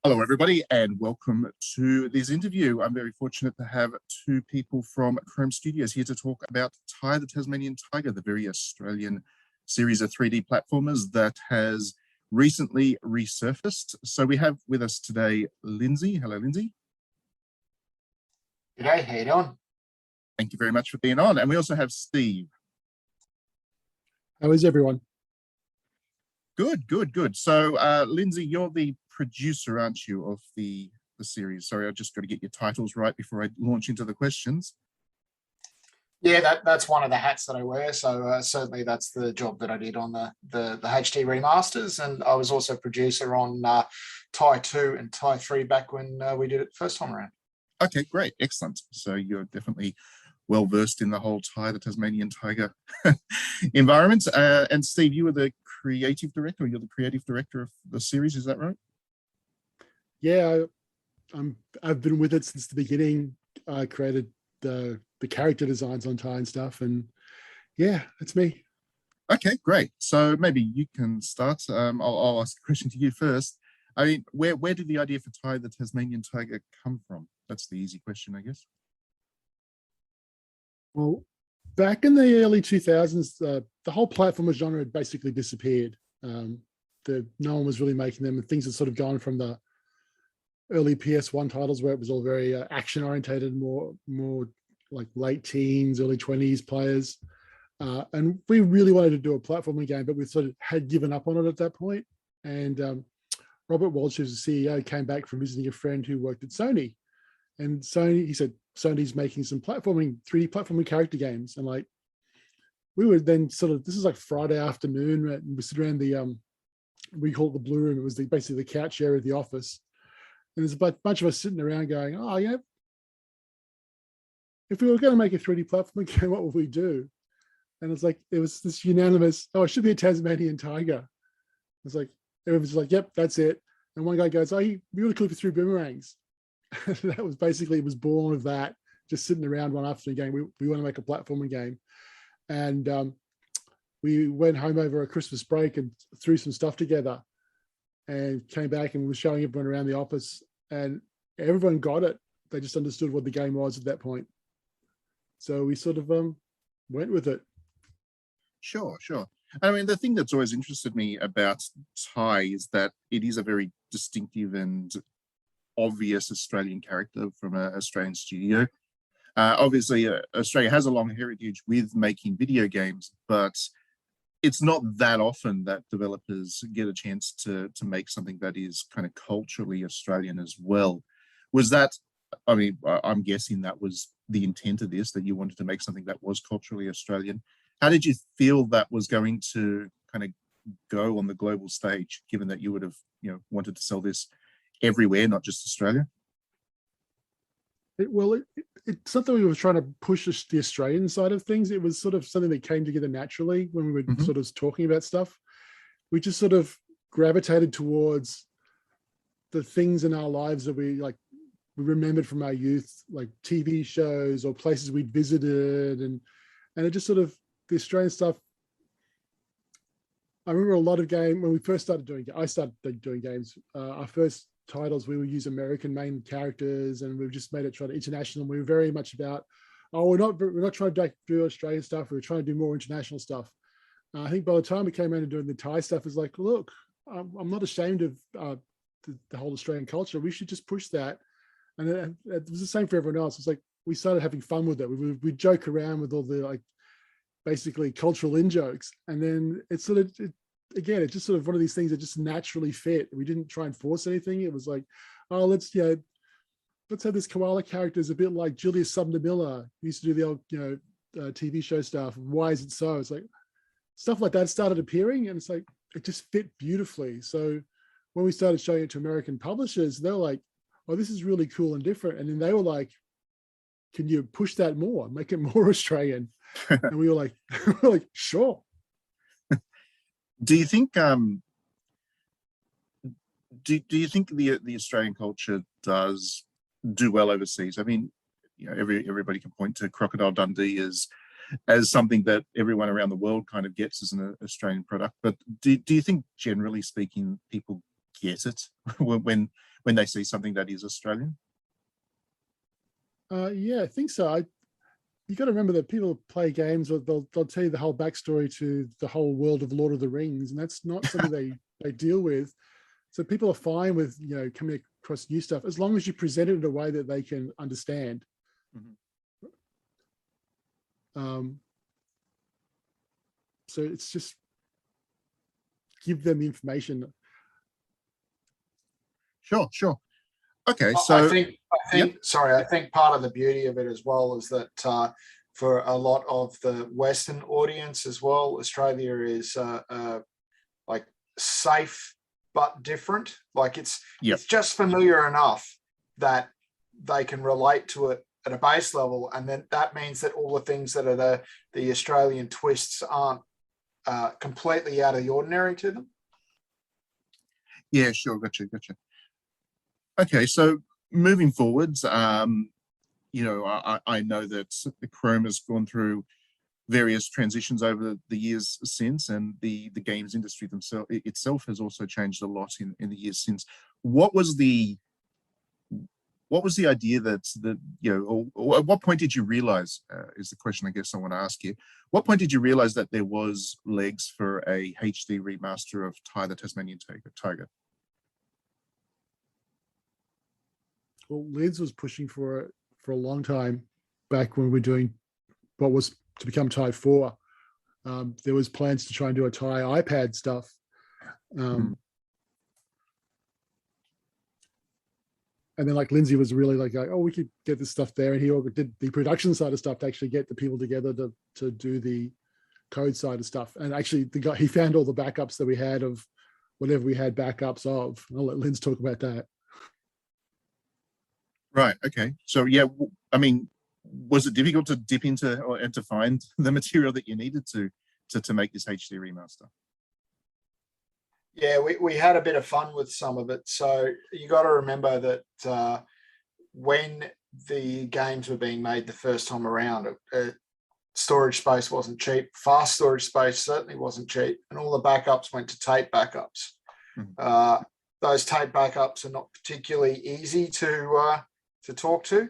Hello, everybody, and welcome to this interview. I'm very fortunate to have two people from Krome Studios here to talk about the Tasmanian Tiger, the very Australian series of 3D platformers that has recently resurfaced. So we have with us today Lindsay. Hello, Lindsay. G'day, how you doing? Thank you very much for being on. And we also have Steve. How is everyone? Good, good, good. So, Lindsay, you're the producer, aren't you, of the series? Sorry, I just got to get your titles right before I launch into the questions. Yeah, that's one of the hats that I wear. So certainly that's the job that I did on the HD remasters, and I was also producer on Tie 2 and Tie 3 back when we did it first time around. Okay, great, excellent. So you're definitely well versed in the whole the Tasmanian Tiger environment. And Steve, you were the creative director. You're the creative director of the series, is that right? Yeah, I've been with it since the beginning. I created the character designs on Tie and stuff, and yeah, it's me. Okay, great. So maybe you can start. I'll ask a question to you first. I mean, where did the idea for the Tasmanian Tiger come from? That's the easy question, I guess. Well, back in the early 2000s, the whole platformer genre had basically disappeared. No one was really making them, and things had sort of gone from the early PS1 titles where it was all very action orientated, more like late teens, early 20s players. And we really wanted to do a platforming game, but we sort of had given up on it at that point. And Robert Walsh, who's the CEO, came back from visiting a friend who worked at Sony. And Sony, he said, Sony's making some 3D platforming character games. And like, we were then sort of, this is like Friday afternoon, right? And we sit around we call it the Blue Room. It was basically the couch area of the office. And there's a bunch of us sitting around going, oh, yeah, if we were going to make a 3D platforming game, what would we do? And it's like, it was this unanimous, oh, it should be a Tasmanian Tiger. It's like, everyone's like, yep, that's it. And one guy goes, oh, we really cool if you threw boomerangs. That was basically, it was born of that, just sitting around one afternoon game. We want to make a platforming game. And we went home over a Christmas break and threw some stuff together and came back and was showing everyone around the office, and everyone got it. They just understood what the game was at that point. So we sort of went with it. Sure, sure. I mean, the thing that's always interested me about Tie is that it is a very distinctive and obvious Australian character from an Australian studio. Obviously, Australia has a long heritage with making video games, but it's not that often that developers get a chance to make something that is kind of culturally Australian as well. Was that, I mean, I'm guessing that was the intent of this, that you wanted to make something that was culturally Australian. How did you feel that was going to kind of go on the global stage, given that you would have, wanted to sell this everywhere, not just Australia? It's something we were trying to push the Australian side of things. It was sort of something that came together naturally when we were sort of talking about stuff. We just sort of gravitated towards the things in our lives that we remembered from our youth, like TV shows or places we'd visited, and it just sort of, the Australian stuff. I remember a lot of when we first started doing, I started doing games. Our first titles, we would use American main characters, and we've just made it try to international. And we were very much about, we're not trying to do Australian stuff. We were trying to do more international stuff. I think by the time we came around to doing the Thai stuff, it's like, look, I'm not ashamed of the whole Australian culture. We should just push that. And it was the same for everyone else. It's like, we started having fun with it. We joke around with all the basically cultural in-jokes. And then it's sort of, again, it's just sort of one of these things that just naturally fit. We didn't try and force anything. It was like, oh, let's have this koala character is a bit like Julius Sumner Miller, who used to do the old, TV show stuff. Why is it so? It's like, stuff like that started appearing, and it's like, it just fit beautifully. So when we started showing it to American publishers, they were like, oh, this is really cool and different. And then they were like, can you push that more, make it more Australian? And we were like, sure. Do you think do you think the Australian culture does do well overseas? I mean, everybody can point to Crocodile Dundee as something that everyone around the world kind of gets as an Australian product. But do you think, generally speaking, people get it when when they see something that is Australian? Yeah, I think so. You got to remember that people play games, or they'll tell you the whole backstory to the whole world of Lord of the Rings, and that's not something they deal with. So people are fine with coming across new stuff as long as you present it in a way that they can understand. So it's just give them information. Sure. Okay, I so think, yep. sorry, I think part of the beauty of it as well is that for a lot of the Western audience as well, Australia is like safe but different. Like it's just familiar enough that they can relate to it at a base level, and then that means that all the things that are the Australian twists aren't completely out of the ordinary to them. Yeah, sure, gotcha. Okay, so moving forwards, I know that the Krome has gone through various transitions over the years since, and the games industry itself has also changed a lot in the years since. What was the idea at what point did you realize, is the question I guess I want to ask you, what point did you realize that there was legs for a HD remaster of the Tasmanian Tiger? Well, Lids was pushing for it for a long time back when we were doing what was to become Tie 4. There was plans to try and do a Tie iPad stuff. And then like Lindsay was really like, oh, we could get this stuff there. And he did the production side of stuff to actually get the people together to do the code side of stuff. And actually he found all the backups that we had of whatever we had backups of. I'll let Linz talk about that. Right. Okay. So yeah, I mean, was it difficult to dip into and to find the material that you needed to make this HD remaster? Yeah, we had a bit of fun with some of it. So you got to remember that when the games were being made the first time around, storage space wasn't cheap. Fast storage space certainly wasn't cheap, and all the backups went to tape backups. Those tape backups are not particularly easy to talk to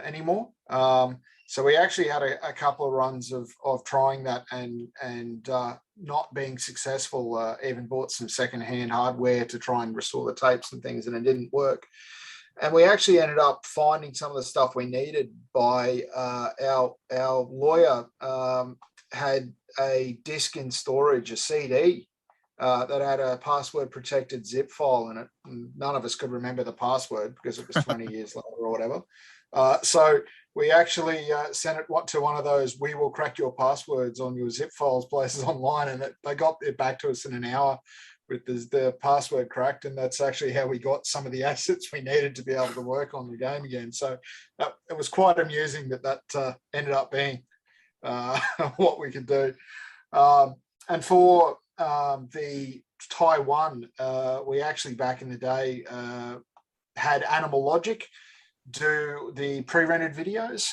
anymore. So we actually had a couple of runs of trying that and not being successful. Even bought some secondhand hardware to try and restore the tapes and things, and it didn't work. And we actually ended up finding some of the stuff we needed by our lawyer had a disc in storage, a CD, that had a password protected zip file in it. And none of us could remember the password because it was 20 years later or whatever. So we actually sent it to one of those "we will crack your passwords on your zip files" places online, and they got it back to us in an hour with the password cracked. And that's actually how we got some of the assets we needed to be able to work on the game again. So it was quite amusing that ended up being what we could do. And for the Taiwan, we actually back in the day had Animal Logic do the pre-rendered videos.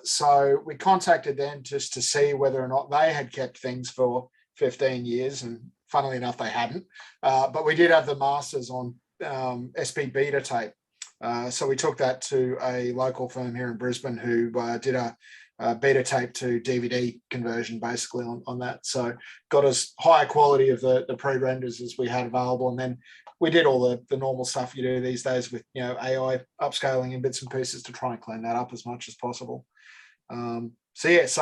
So we contacted them just to see whether or not they had kept things for 15 years. And funnily enough, they hadn't. But we did have the masters on SP beta tape. So we took that to a local firm here in Brisbane who did a beta tape to DVD conversion basically on that. So got as high a quality of the pre-renders as we had available. And then we did all the normal stuff you do these days with AI upscaling in bits and pieces to try and clean that up as much as possible. So it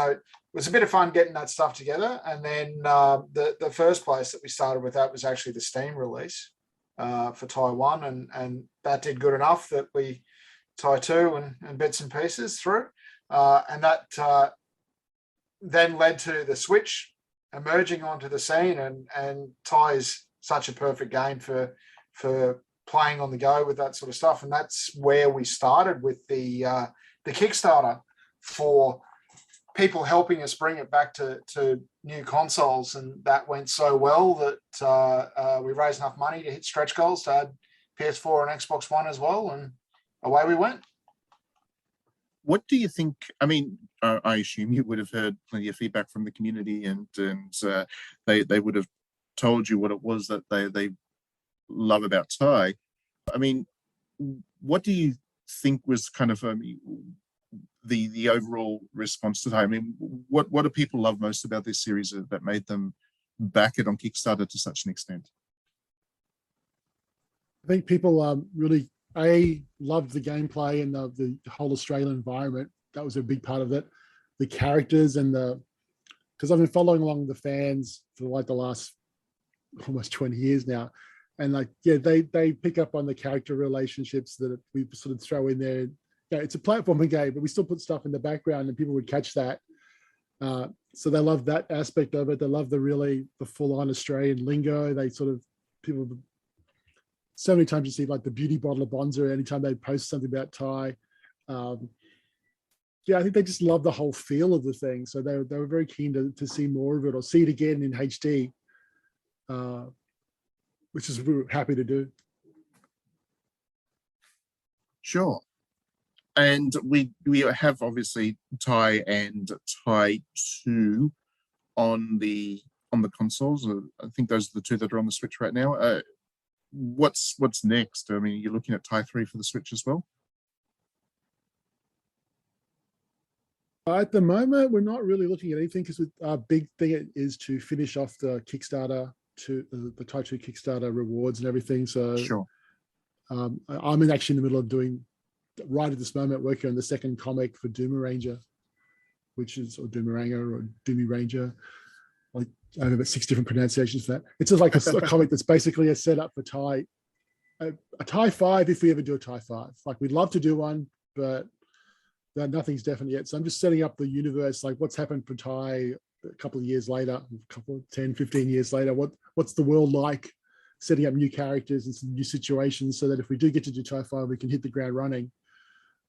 was a bit of fun getting that stuff together. And then the first place that we started with that was actually the Steam release for Taiwan, and that did good enough that we Tie 2 and bits and pieces through. And that then led to the Switch emerging onto the scene, and Tie is such a perfect game for playing on the go with that sort of stuff. And that's where we started with the Kickstarter for people helping us bring it back to new consoles. And that went so well that we raised enough money to hit stretch goals to add PS4 and Xbox One as well, and away we went. What do you think? I mean, I assume you would have heard plenty of feedback from the community, and they would have told you what it was that they love about Tie. I mean, what do you think was kind of the overall response to that? I mean, what do people love most about this series that made them back it on Kickstarter to such an extent? I think people really loved the gameplay and the whole Australian environment. That was a big part of it. The characters and because I've been following along the fans for like the last almost 20 years now. And like, yeah, they pick up on the character relationships that we sort of throw in there. Yeah, it's a platforming game, but we still put stuff in the background and people would catch that. So they love that aspect of it. They love the full-on Australian lingo. People, so many times you see like the beauty bottle of Bonza anytime they post something about Thai. Yeah, I think they just love the whole feel of the thing. So they were very keen to see more of it or see it again in HD, which is we were happy to do. Sure. And we have obviously Thai and Thai 2 on the consoles. I think those are the two that are on the Switch right now. What's next? I mean, you're looking at Thai 3 for the Switch as well? At the moment, we're not really looking at anything because our big thing is to finish off the Kickstarter, to the Thai 2 Kickstarter rewards and everything. So sure. I'm actually in the middle of doing, right at this moment, working on the second comic for Doomaranger, or Doomaranga or Doomy Ranger. Like, I have about 6 different pronunciations for that. It's just like a comic that's basically a setup for Thai, a Thai 5 if we ever do a Thai 5. Like, we'd love to do one, but nothing's definite yet. So I'm just setting up the universe, like what's happened for Thai a couple of years later, 10, 15 years later, what's the world like, setting up new characters and some new situations so that if we do get to do Thai 5, we can hit the ground running.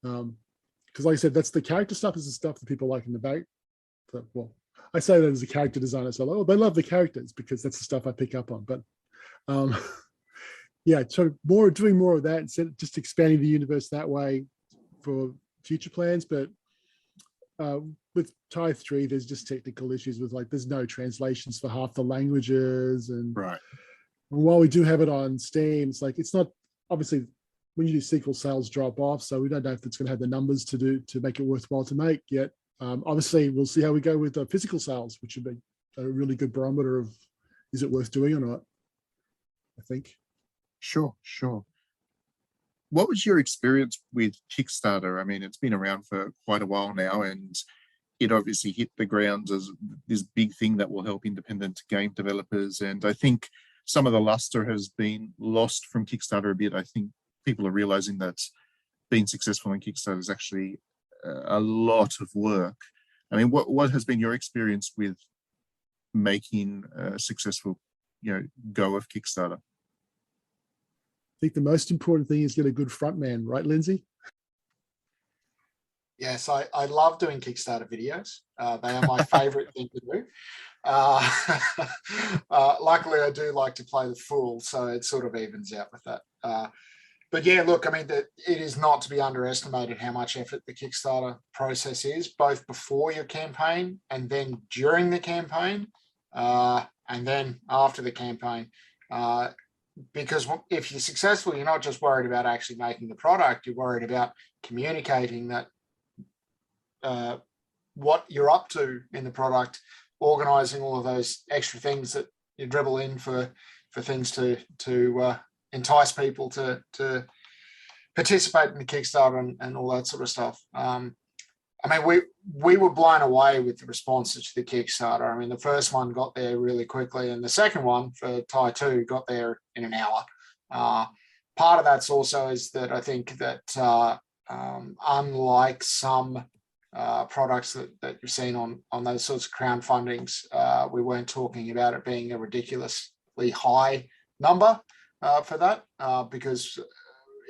Because like I said, that's the character stuff is the stuff that people like in the back. Well, I say that as a character designer, so they love the characters because that's the stuff I pick up on. But yeah, so doing more of that and just expanding the universe that way for future plans. But with Thai 3, there's just technical issues with like there's no translations for half the languages, and right. While we do have it on Steam, it's like it's not obviously when you do sequel, sales drop off, so we don't know if it's going to have the numbers to make it worthwhile to make yet. Obviously, we'll see how we go with the physical sales, which would be a really good barometer of is it worth doing or not, I think. Sure. What was your experience with Kickstarter? I mean, it's been around for quite a while now, and it obviously hit the ground as this big thing that will help independent game developers. And I think some of the luster has been lost from Kickstarter a bit. I think people are realizing that being successful in Kickstarter is actually a lot of work. I mean, what has been your experience with making a successful, go of Kickstarter? I think the most important thing is get a good front man, right, Lindsay? Yes, I love doing Kickstarter videos. They are my favorite thing to do. Luckily, I do like to play the fool, so it sort of evens out with that. But yeah, look, I mean, it is not to be underestimated how much effort the Kickstarter process is, both before your campaign and then during the campaign and then after the campaign. Because if you're successful, you're not just worried about actually making the product, you're worried about communicating that what you're up to in the product, organizing all of those extra things that you dribble in for things to entice people to participate in the Kickstarter and all that sort of stuff. I mean, we were blown away with the responses to the Kickstarter. I mean, the first one got there really quickly, and the second one for Thai 2 got there in an hour. Part of that's also is that I think that unlike some products that you've seen on those sorts of crowdfundings, we weren't talking about it being a ridiculously high number for that because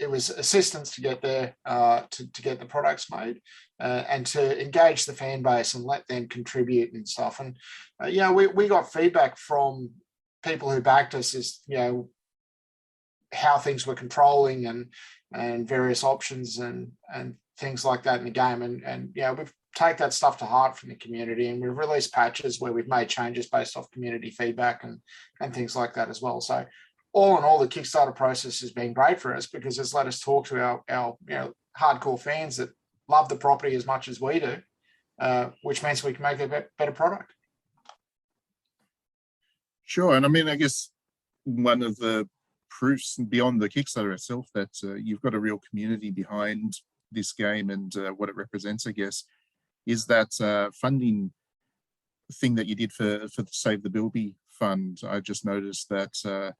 it was assistance to get there to get the products made and to engage the fan base and let them contribute and stuff. And we got feedback from people who backed us as how things were controlling and various options and things like that in the game. And we've taken that stuff to heart from the community, and we've released patches where we've made changes based off community feedback and things like that as well. So all in all, the Kickstarter process has been great for us because it's let us talk to our hardcore fans that love the property as much as we do, which means we can make a better product. Sure. And I mean, I guess one of the proofs beyond the Kickstarter itself that you've got a real community behind this game and what it represents, I guess, is that funding thing that you did for the Save the Bilby Fund. I just noticed that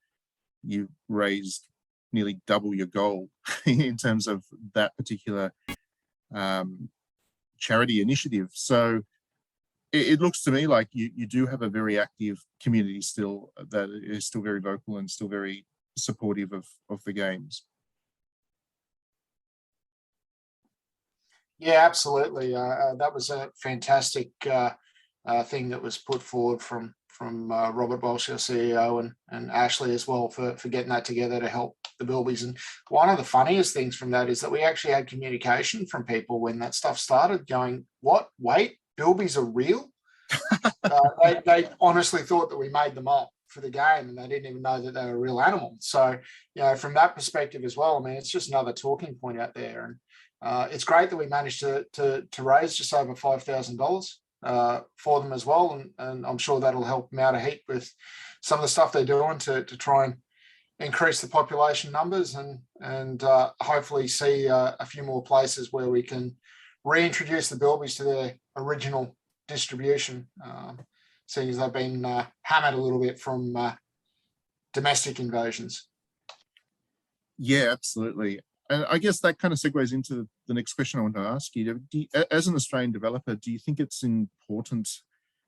you raised nearly double your goal in terms of that particular charity initiative. So it looks to me like you do have a very active community still that is still very vocal and still very supportive of the games. Yeah, absolutely. That was a fantastic thing that was put forward from Robert Walsh, our CEO, and Ashley as well for getting that together to help the Bilbies. And one of the funniest things from that is that we actually had communication from people when that stuff started going, what, wait, Bilbies are real? They honestly thought that we made them up for the game and they didn't even know that they were real animals. So, from that perspective as well, I mean, it's just another talking point out there. And it's great that we managed to raise just over $5,000 for them as well. And I'm sure that'll help them out a heap with some of the stuff they're doing to try and increase the population numbers and hopefully see a few more places where we can reintroduce the Bilbies to their original distribution, seeing as they've been hammered a little bit from domestic invasions. Yeah, absolutely. And I guess that kind of segues into the next question I want to ask you. As an Australian developer, do you think it's important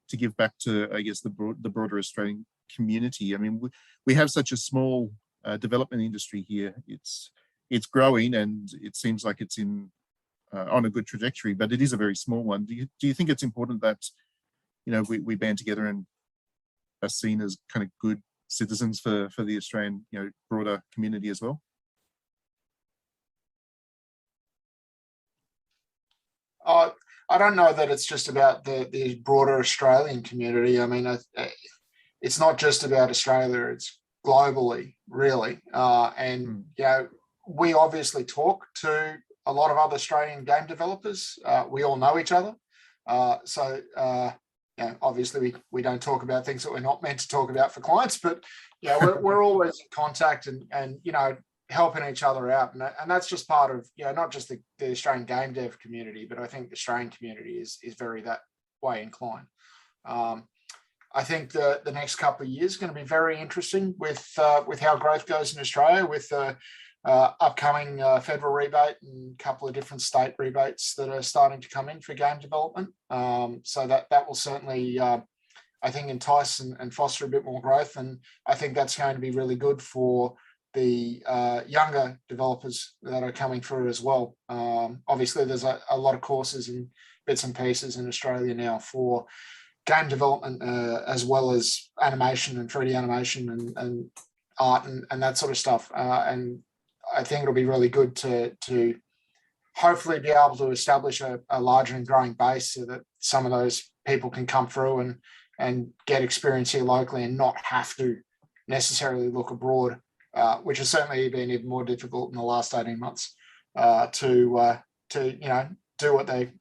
to give back to, I guess, the broader Australian community? I mean, we have such a small development industry here. It's growing and it seems like it's on a good trajectory, but it is a very small one. Do you think it's important that we band together and are seen as kind of good citizens for the Australian broader community as well? I don't know that it's just about the broader Australian community. I mean, it's not just about Australia, it's globally, really. And we obviously talk to a lot of other Australian game developers. We all know each other. So obviously we don't talk about things that we're not meant to talk about for clients, but we're always in contact and helping each other out. And that's just part of, not just the Australian game dev community, but I think the Australian community is very that way inclined. I think the next couple of years are going to be very interesting with how growth goes in Australia, with upcoming federal rebate and a couple of different state rebates that are starting to come in for game development. So that will certainly, I think, entice and foster a bit more growth. And I think that's going to be really good for the younger developers that are coming through as well. Obviously, there's a lot of courses and bits and pieces in Australia now for game development, as well as animation and 3D animation and art and that sort of stuff. And I think it'll be really good to hopefully be able to establish a larger and growing base so that some of those people can come through and get experience here locally and not have to necessarily look abroad, which has certainly been even more difficult in the last 18 months to do what they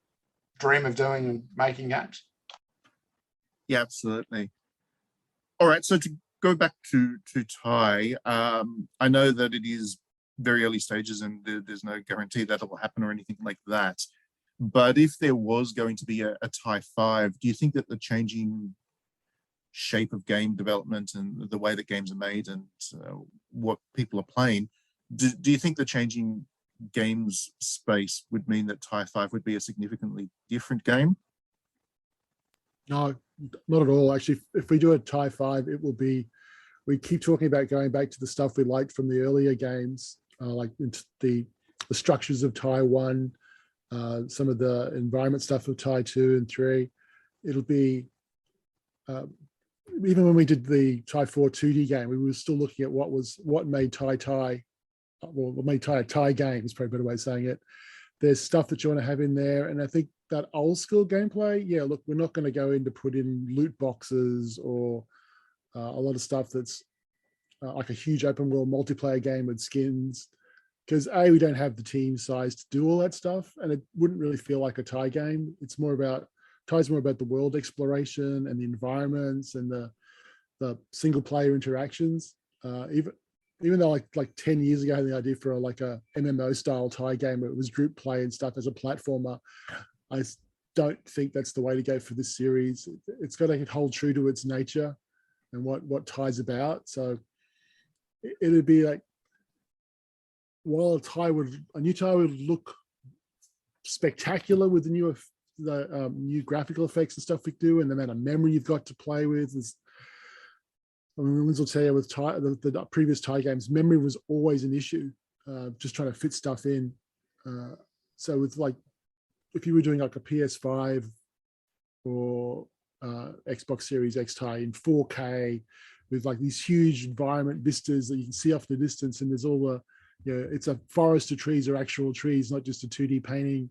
dream of doing and making games. Yeah, absolutely. All right, so to go back to Ty, I know that it is very early stages and there's no guarantee that it will happen or anything like that. But if there was going to be a Ty 5, do you think that the changing shape of game development and the way that games are made and what people are playing, do you think the changing games space would mean that Ty 5 would be a significantly different game? No, not at all. Actually, if we do a Ty 5, it will be, we keep talking about going back to the stuff we liked from the earlier games, like the structures of Ty 1, some of the environment stuff of Ty 2 and 3. It'll be, even when we did the Ty 4 2D game, we were still looking at what made Ty, what made Ty a Ty game is probably a better way of saying it. There's stuff that you want to have in there. And I think that old school gameplay, look, we're not going to go in to put in loot boxes or a lot of stuff that's like a huge open world multiplayer game with skins, because we don't have the team size to do all that stuff, and it wouldn't really feel like a Thai game. It's more about Thai's more about the world exploration and the environments and the single player interactions. Even though like 10 years ago I had the idea for like a MMO style Thai game where it was group play and stuff as a platformer, I don't think that's the way to go for this series. It's got to hold true to its nature and what Thai's about. So it'd be like, while a new Thai would look spectacular with the new graphical effects and stuff we do, and the amount of memory you've got to play with is, I mean, Linz will tell you with Thai, the previous Thai games, memory was always an issue, just trying to fit stuff in. So with like, if you were doing like a PS5 or Xbox Series X Thai in 4K with like these huge environment vistas that you can see off the distance, and there's all the, it's a forest of trees or actual trees, not just a 2D painting.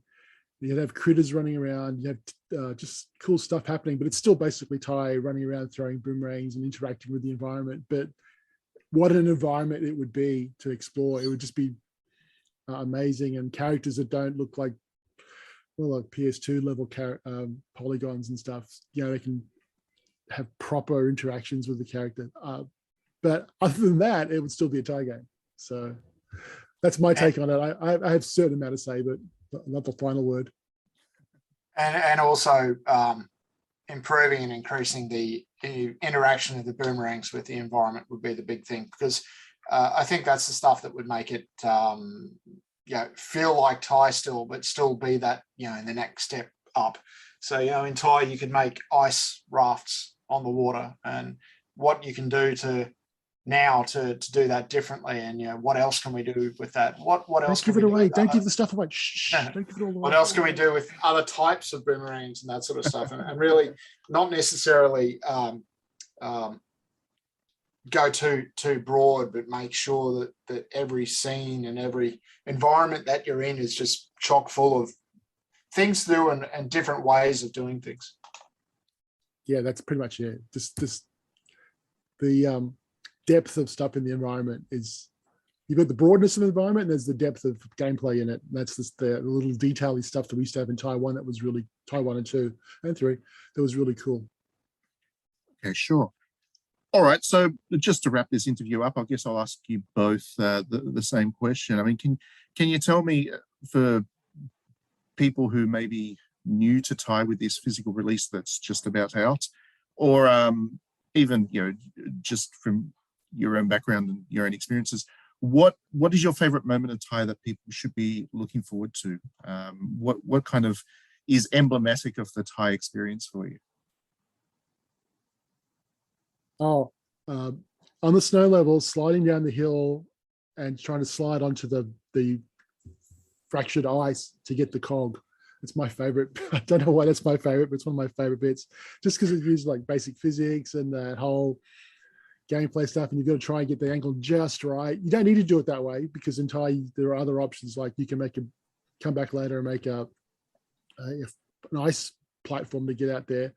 You'd have critters running around, you have just cool stuff happening, but it's still basically Thai running around throwing boomerangs and interacting with the environment. But what an environment it would be to explore. It would just be amazing, and characters that don't look like, well, like PS2 level polygons and stuff. They can have proper interactions with the character. But other than that, it would still be a Thai game. So that's my take on it. I have a certain amount to say, but not the final word. And also improving and increasing the interaction of the boomerangs with the environment would be the big thing, because I think that's the stuff that would make it feel like Thai still, but still be that, in the next step up. So, in Thai, you could make ice rafts on the water, and what you can do to do that differently, and what else can we do with that? What else? Don't give it away. Don't give the stuff away. Shh. Don't give it all away. What else can we do with other types of boomerangs and that sort of stuff? And really not necessarily go too broad, but make sure that every scene and every environment that you're in is just chock full of things to do and different ways of doing things. Yeah, that's pretty much it. Just the depth of stuff in the environment is, you've got the broadness of the environment and there's the depth of gameplay in it. And that's just the little detail-y stuff that we used to have in Taiwan that was really, Taiwan and 2 and 3, that was really cool. Okay, sure. All right, so just to wrap this interview up, I guess I'll ask you both the same question. I mean, can you tell me, for people who may be new to Thai with this physical release that's just about out, or even, just from your own background and your own experiences, what is your favorite moment of Thai that people should be looking forward to? What kind of is emblematic of the Thai experience for you? On the snow levels, sliding down the hill and trying to slide onto the fractured ice to get the cog. It's my favorite. I don't know why that's my favorite, but it's one of my favorite bits, just because it uses like basic physics and that whole gameplay stuff, and you've got to try and get the angle just right. You don't need to do it that way, because in Thai there are other options, like you can come back later and make an ice platform to get out there.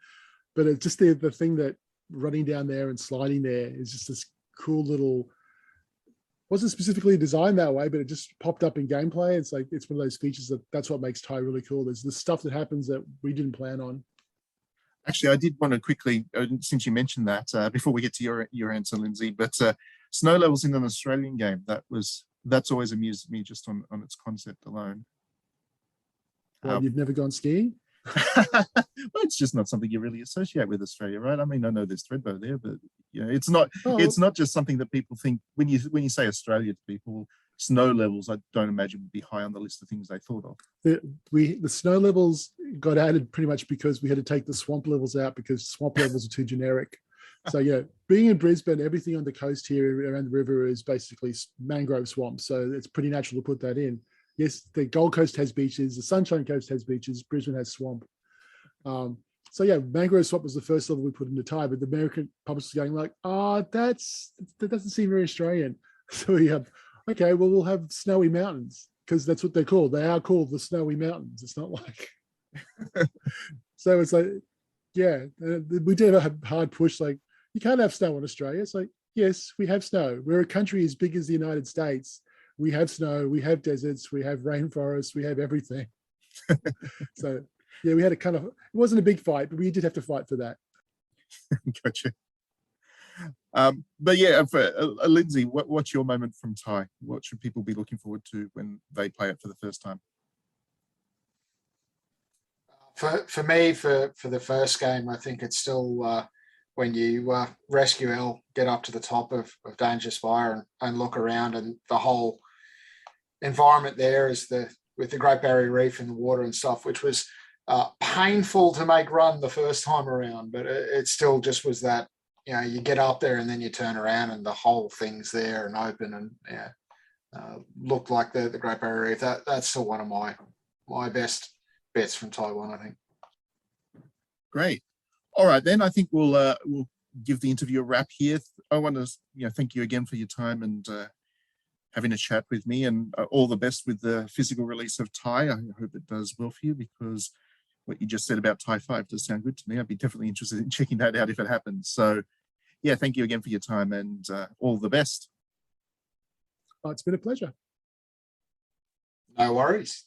But it's just the thing that running down there and sliding there is just this cool little, wasn't specifically designed that way, but it just popped up in gameplay. It's like, it's one of those features that's what makes Thai really cool. There's the stuff that happens that we didn't plan on. Actually, I did want to quickly, since you mentioned that, before we get to your answer, Lindsay, but snow levels in an Australian game, that's always amused me just on its concept alone. Well, you've never gone skiing? Well, it's just not something you really associate with Australia, right? I mean, I know there's Threadbow there, but it's not. Oh. It's not just something that people think when you say Australia to people. Snow levels, I don't imagine, would be high on the list of things they thought of. The snow levels got added pretty much because we had to take the swamp levels out, because swamp levels are too generic. So being in Brisbane, everything on the coast here around the river is basically mangrove swamp. So it's pretty natural to put that in. Yes, the Gold Coast has beaches, the Sunshine Coast has beaches, Brisbane has swamp. Mangrove swamp was the first level we put into Thai, but the American publishers are going like, that doesn't seem very Australian. So we have, okay, well, we'll have snowy mountains, because that's what they're called. They are called the Snowy Mountains. It's not like, so it's like, we did a hard push, like, you can't have snow in Australia. It's like, yes, we have snow. We're a country as big as the United States. We have snow, we have deserts, we have rainforests, we have everything. So yeah, we had a kind of, it wasn't a big fight, but we did have to fight for that. Gotcha. But yeah, for Lindsay, what's your moment from Thai? What should people be looking forward to when they play it for the first time? For me, for the first game, I think it's still when you rescue Elle, get up to the top of Danger Spire and look around, and the whole environment there is with the Great Barrier Reef and the water and stuff, which was painful to make run the first time around, but it still just was that, you know, you get up there and then you turn around and the whole thing's there and open and looked like the Great Barrier Reef. That's still one of my best bets from Taiwan, I think. Great. All right, then I think we'll give the interview a wrap here. I want to thank you again for your time and having a chat with me, and all the best with the physical release of Thai. I hope it does well for you, because what you just said about Thai 5 does sound good to me. I'd be definitely interested in checking that out if it happens. So yeah, thank you again for your time, and all the best. Oh, it's been a pleasure. No worries.